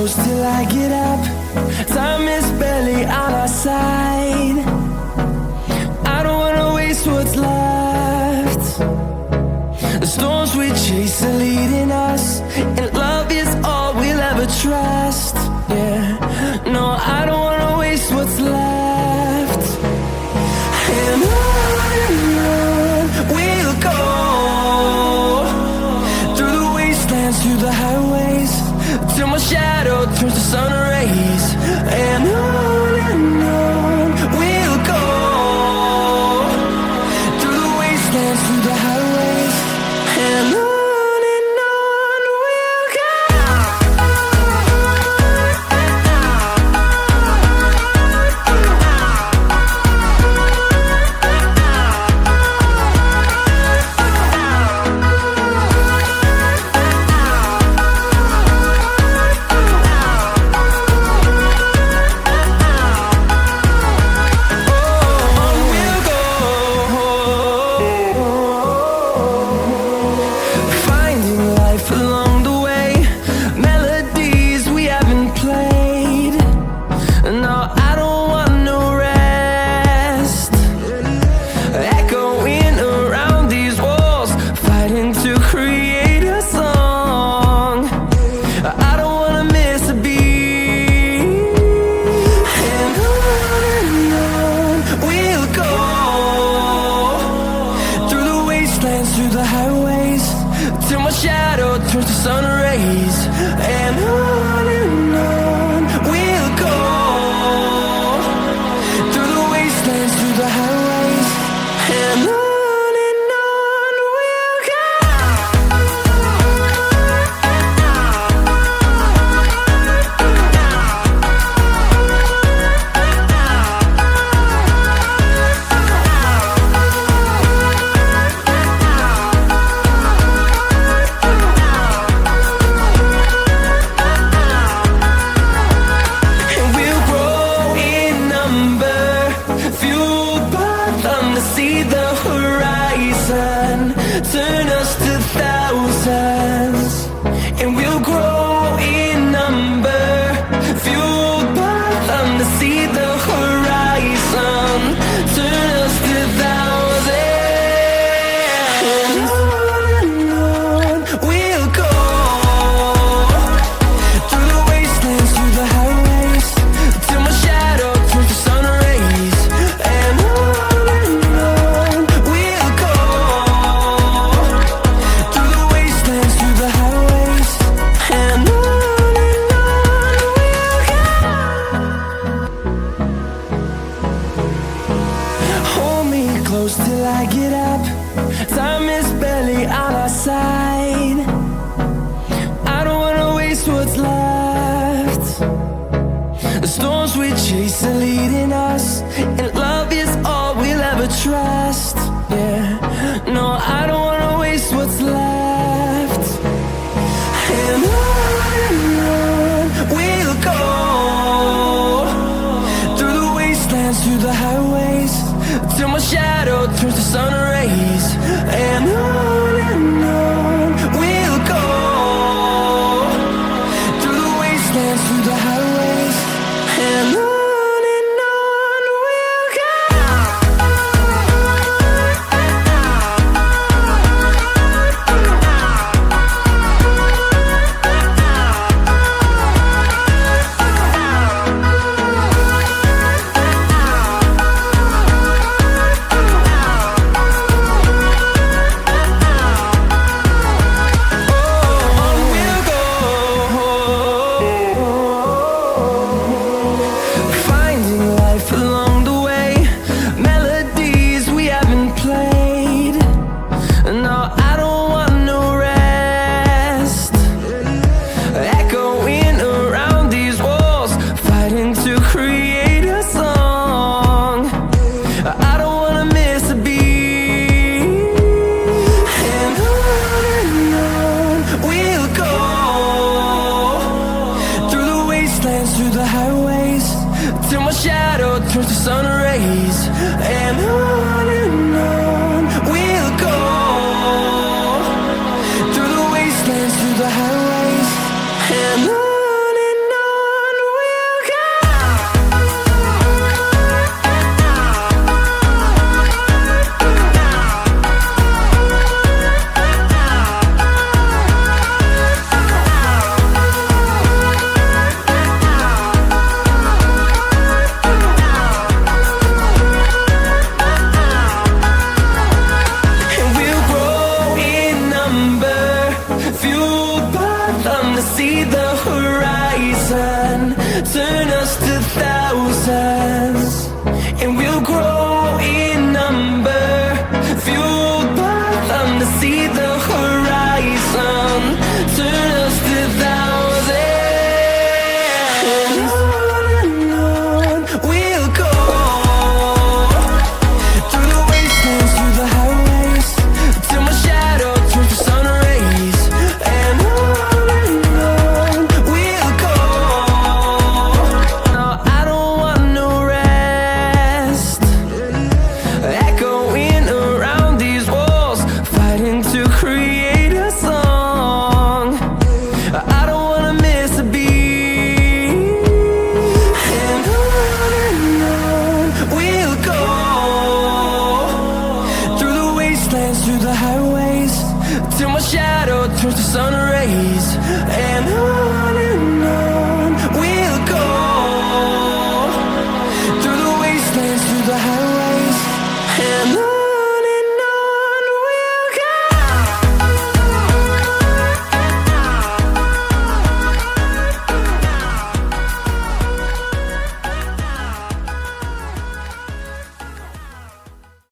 close till I get up. Time is barely on our side. I don't wanna waste what's left. The storms we chase are leading us, and love is all we'll ever trust. Yeah, no, I don't wanna waste what's left. And on we'll go, through the wastelands, through the highways, till my shadow turns to sun rays. And on we'll go, through the wastelands, through the highways, and on we'll go. Through the highways, till my shadow turns to sun rays. And on we'll go, through the wastelands, through the highways, and on we'll go. See the horizon, turn us to thousands, and we'll grow in number, fueled by them to see the horizon, turn us to thousands. And on we'll go, through the wastelands, through the highways, till my shadow turns to sun rays. And close till I get up. Time is barely on our side. I don't wanna waste what's left. The storms we chase are leading us, and love is all we'll ever trust. Yeah, no, I don't wanna waste what's left. And on we'll go, through the wastelands, through the highways, till my shadow turns to sun rays. And on we'll go, through the wastelands, through the highways, and on we'll go. turns to sun rays, and on we'll go, through the wastelands, through the highways, and on grow.